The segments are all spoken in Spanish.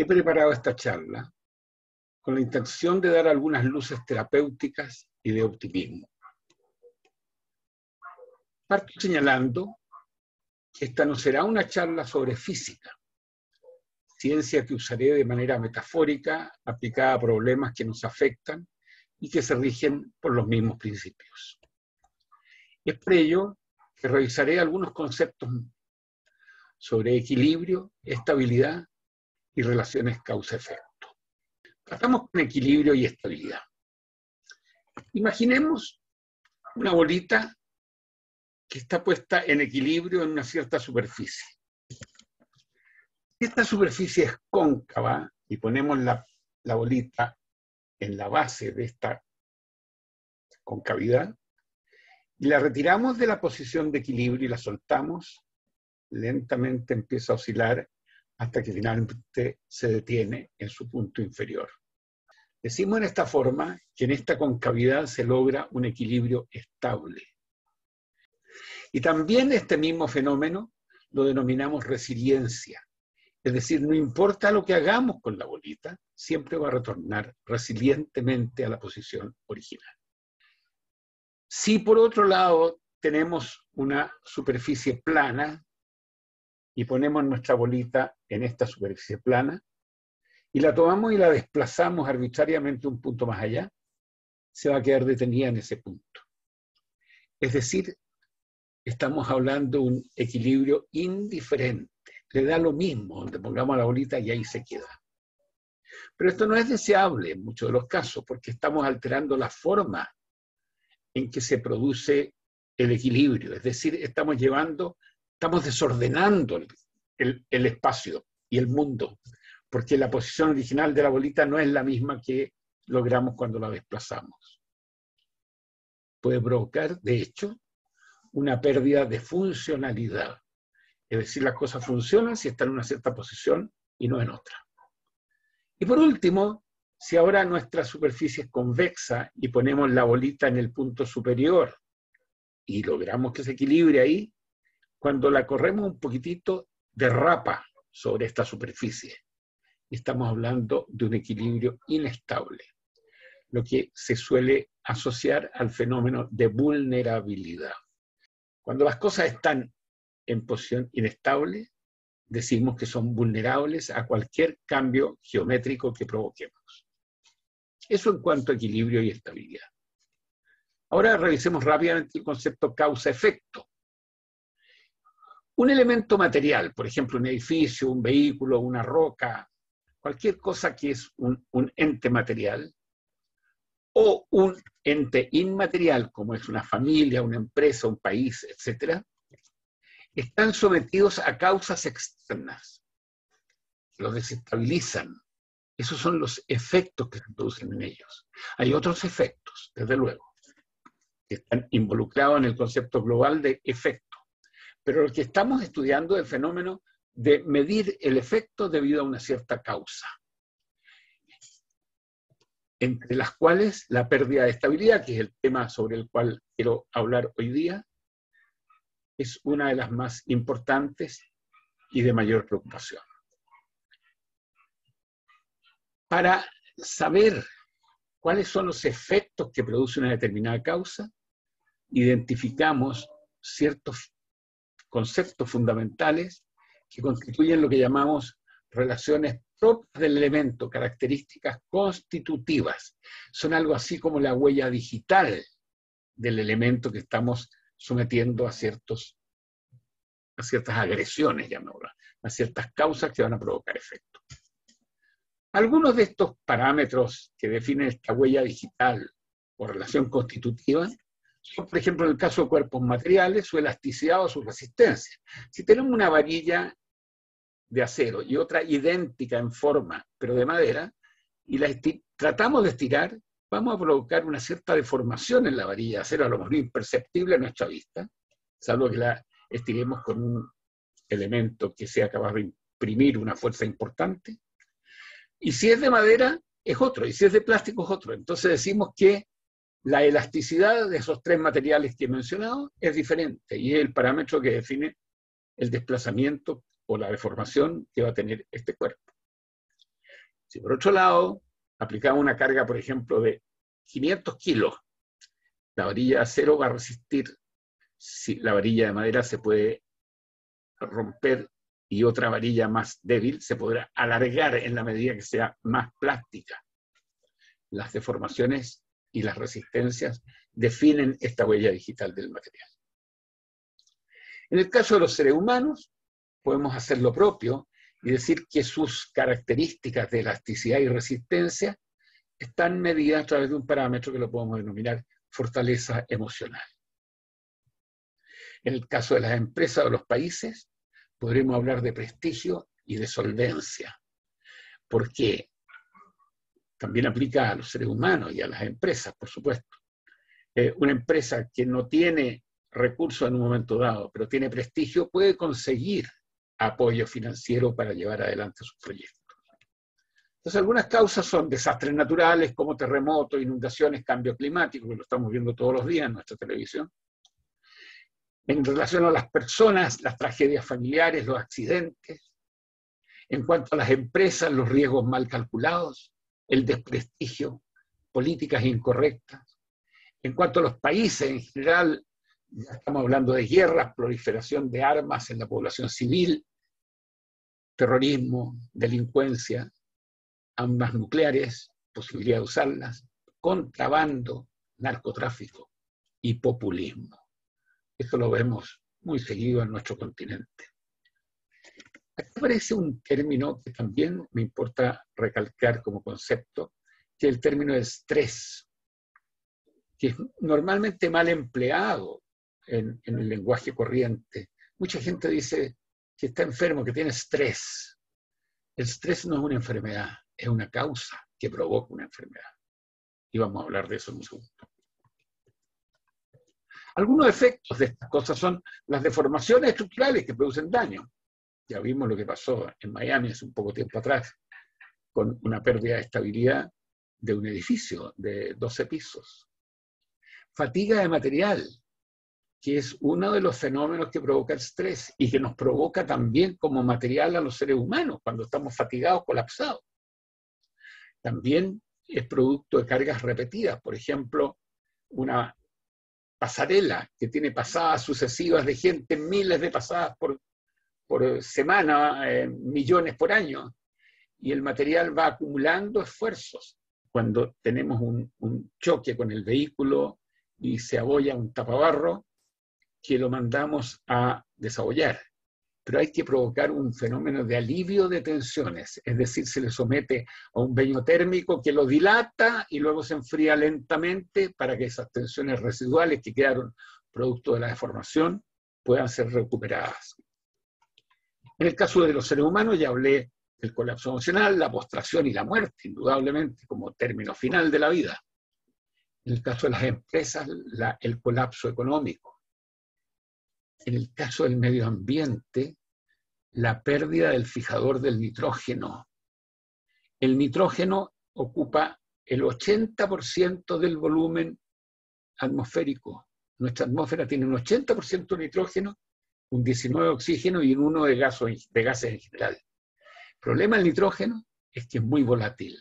He preparado esta charla con la intención de dar algunas luces terapéuticas y de optimismo. Parto señalando que esta no será una charla sobre física, ciencia que usaré de manera metafórica, aplicada a problemas que nos afectan y que se rigen por los mismos principios. Es por ello que revisaré algunos conceptos sobre equilibrio, estabilidad y relaciones causa-efecto. Partamos con equilibrio y estabilidad. Imaginemos una bolita que está puesta en equilibrio en una cierta superficie. Si esta superficie es cóncava y ponemos la bolita en la base de esta concavidad y la retiramos de la posición de equilibrio y la soltamos, lentamente empieza a oscilar hasta que finalmente se detiene en su punto inferior. Decimos en esta forma que en esta concavidad se logra un equilibrio estable. Y también este mismo fenómeno lo denominamos resiliencia. Es decir, no importa lo que hagamos con la bolita, siempre va a retornar resilientemente a la posición original. Si por otro lado tenemos una superficie plana y ponemos nuestra bolita en esta superficie plana y la tomamos y la desplazamos arbitrariamente un punto más allá, se va a quedar detenida en ese punto. Es decir, estamos hablando de un equilibrio indiferente. Le da lo mismo donde pongamos la bolita y ahí se queda. Pero esto no es deseable en muchos de los casos porque estamos alterando la forma en que se produce el equilibrio. Es decir, estamos desordenando el espacio y el mundo, porque la posición original de la bolita no es la misma que logramos cuando la desplazamos. Puede provocar, de hecho, una pérdida de funcionalidad. Es decir, las cosas funcionan si están en una cierta posición y no en otra. Y por último, si ahora nuestra superficie es convexa y ponemos la bolita en el punto superior y logramos que se equilibre ahí, cuando la corremos un poquitito, derrapa sobre esta superficie. Y estamos hablando de un equilibrio inestable, lo que se suele asociar al fenómeno de vulnerabilidad. Cuando las cosas están en posición inestable, decimos que son vulnerables a cualquier cambio geométrico que provoquemos. Eso en cuanto a equilibrio y estabilidad. Ahora revisemos rápidamente el concepto causa-efecto. Un elemento material, por ejemplo, un edificio, un vehículo, una roca, cualquier cosa que es un ente material, o un ente inmaterial, como es una familia, una empresa, un país, etc., están sometidos a causas externas, los desestabilizan. Esos son los efectos que se producen en ellos. Hay otros efectos, desde luego, que están involucrados en el concepto global de efecto. Pero lo que estamos estudiando es el fenómeno de medir el efecto debido a una cierta causa, entre las cuales la pérdida de estabilidad, que es el tema sobre el cual quiero hablar hoy día, es una de las más importantes y de mayor preocupación. Para saber cuáles son los efectos que produce una determinada causa, identificamos ciertos conceptos fundamentales que constituyen lo que llamamos relaciones propias del elemento, características constitutivas. Son algo así como la huella digital del elemento que estamos sometiendo a ciertas agresiones, llamémoslas, a ciertas causas que van a provocar efecto. Algunos de estos parámetros que definen esta huella digital o relación constitutiva son, por ejemplo, en el caso de cuerpos materiales, su elasticidad o su resistencia. Si tenemos una varilla de acero y otra idéntica en forma, pero de madera, y tratamos de estirar, vamos a provocar una cierta deformación en la varilla de acero, a lo mejor imperceptible a nuestra vista, salvo que la estiremos con un elemento que sea capaz de imprimir una fuerza importante. Y si es de madera, es otro, y si es de plástico, es otro. Entonces decimos que la elasticidad de esos tres materiales que he mencionado es diferente, y es el parámetro que define el desplazamiento o la deformación que va a tener este cuerpo. Si por otro lado aplicamos una carga, por ejemplo, de 500 kilos, la varilla de acero va a resistir, si la varilla de madera se puede romper y otra varilla más débil se podrá alargar en la medida que sea más plástica. Las deformaciones y las resistencias definen esta huella digital del material. En el caso de los seres humanos, podemos hacer lo propio y decir que sus características de elasticidad y resistencia están medidas a través de un parámetro que lo podemos denominar fortaleza emocional. En el caso de las empresas o los países, podremos hablar de prestigio y de solvencia, porque también aplica a los seres humanos y a las empresas, por supuesto. Una empresa que no tiene recursos en un momento dado, pero tiene prestigio, puede conseguir apoyo financiero para llevar adelante sus proyectos. Entonces, algunas causas son desastres naturales como terremotos, inundaciones, cambio climático, que lo estamos viendo todos los días en nuestra televisión. En relación a las personas, las tragedias familiares, los accidentes. En cuanto a las empresas, los riesgos mal calculados, el desprestigio, políticas incorrectas. En cuanto a los países en general, ya estamos hablando de guerras, proliferación de armas en la población civil, terrorismo, delincuencia, armas nucleares, posibilidad de usarlas, contrabando, narcotráfico y populismo. Esto lo vemos muy seguido en nuestro continente. Aquí aparece un término que también me importa recalcar como concepto, que es el término de estrés, que es normalmente mal empleado en el lenguaje corriente. Mucha gente dice que está enfermo, que tiene estrés. El estrés no es una enfermedad, es una causa que provoca una enfermedad. Y vamos a hablar de eso en un segundo. Algunos efectos de estas cosas son las deformaciones estructurales que producen daño. Ya vimos lo que pasó en Miami hace un poco tiempo atrás, con una pérdida de estabilidad de un edificio de 12 pisos. Fatiga de material, que es uno de los fenómenos que provoca el estrés y que nos provoca también como material a los seres humanos cuando estamos fatigados, colapsados. También es producto de cargas repetidas, por ejemplo, una pasarela que tiene pasadas sucesivas de gente, miles de pasadas por semana, millones por año, y el material va acumulando esfuerzos. Cuando tenemos un choque con el vehículo y se abolla un tapabarro, que lo mandamos a desabollar. Pero hay que provocar un fenómeno de alivio de tensiones, es decir, se le somete a un baño térmico que lo dilata y luego se enfría lentamente para que esas tensiones residuales que quedaron producto de la deformación puedan ser recuperadas. En el caso de los seres humanos ya hablé del colapso emocional, la postración y la muerte, indudablemente, como término final de la vida. En el caso de las empresas, el colapso económico. En el caso del medio ambiente, la pérdida del fijador del nitrógeno. El nitrógeno ocupa el 80% del volumen atmosférico. Nuestra atmósfera tiene un 80% de nitrógeno, un 19% de oxígeno y un 1% de gases en general. El problema del nitrógeno es que es muy volátil.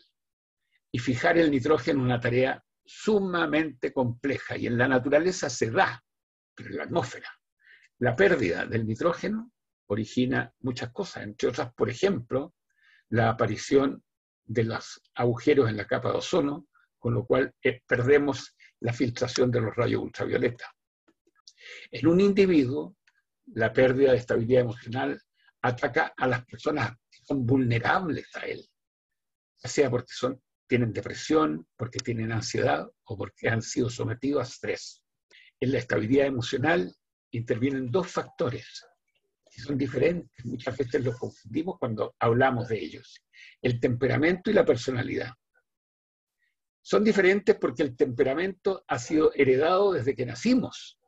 Y fijar el nitrógeno es una tarea sumamente compleja y en la naturaleza se da, pero en la atmósfera. La pérdida del nitrógeno origina muchas cosas, entre otras, por ejemplo, la aparición de los agujeros en la capa de ozono, con lo cual perdemos la filtración de los rayos ultravioleta. En un individuo, la pérdida de estabilidad emocional ataca a las personas que son vulnerables a él, ya sea porque tienen depresión, porque tienen ansiedad o porque han sido sometidos a estrés. En la estabilidad emocional intervienen dos factores que son diferentes, muchas veces los confundimos cuando hablamos de ellos: el temperamento y la personalidad. Son diferentes porque el temperamento ha sido heredado desde que nacimos,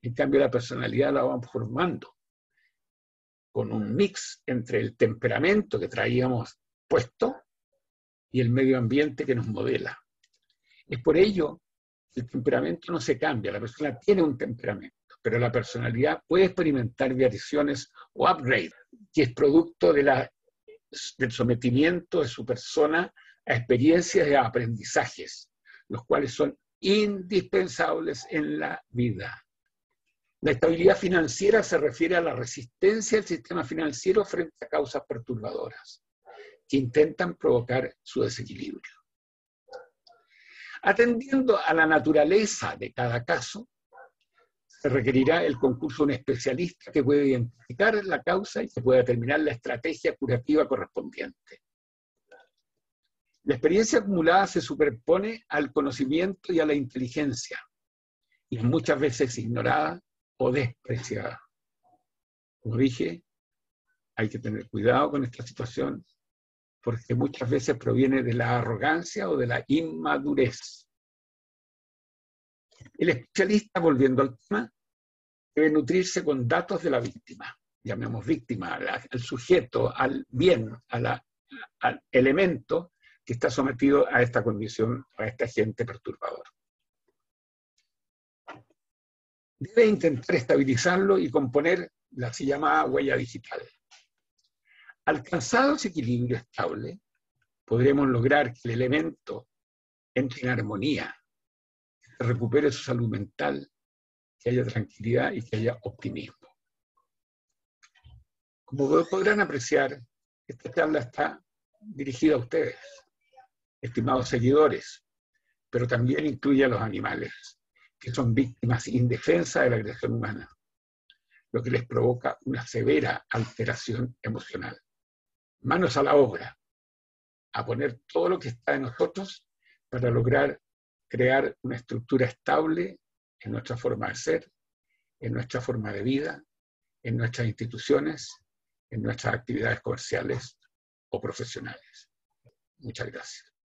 en cambio la personalidad la vamos formando con un mix entre el temperamento que traíamos puesto y el medio ambiente que nos modela. Es por ello que el temperamento no se cambia, la persona tiene un temperamento, pero la personalidad puede experimentar variaciones o upgrade, que es producto de la del sometimiento de su persona a experiencias y a aprendizajes, los cuales son indispensables en la vida. La estabilidad financiera se refiere a la resistencia del sistema financiero frente a causas perturbadoras que intentan provocar su desequilibrio. Atendiendo a la naturaleza de cada caso, se requerirá el concurso de un especialista que pueda identificar la causa y que pueda determinar la estrategia curativa correspondiente. La experiencia acumulada se superpone al conocimiento y a la inteligencia, y es muchas veces ignorada o despreciada. Como dije, hay que tener cuidado con esta situación, porque muchas veces proviene de la arrogancia o de la inmadurez. El especialista, volviendo al tema, debe nutrirse con datos de la víctima. Llamemos víctima al sujeto, al bien, al elemento que está sometido a esta condición, a este agente perturbador. Debe intentar estabilizarlo y componer la así llamada huella digital. Alcanzado ese equilibrio estable, podremos lograr que el elemento entre en armonía, que recupere su salud mental, que haya tranquilidad y que haya optimismo. Como podrán apreciar, esta charla está dirigida a ustedes, estimados seguidores, pero también incluye a los animales, que son víctimas indefensas de la agresión humana, lo que les provoca una severa alteración emocional. Manos a la obra, a poner todo lo que está en nosotros para lograr crear una estructura estable en nuestra forma de ser, en nuestra forma de vida, en nuestras instituciones, en nuestras actividades comerciales o profesionales. Muchas gracias.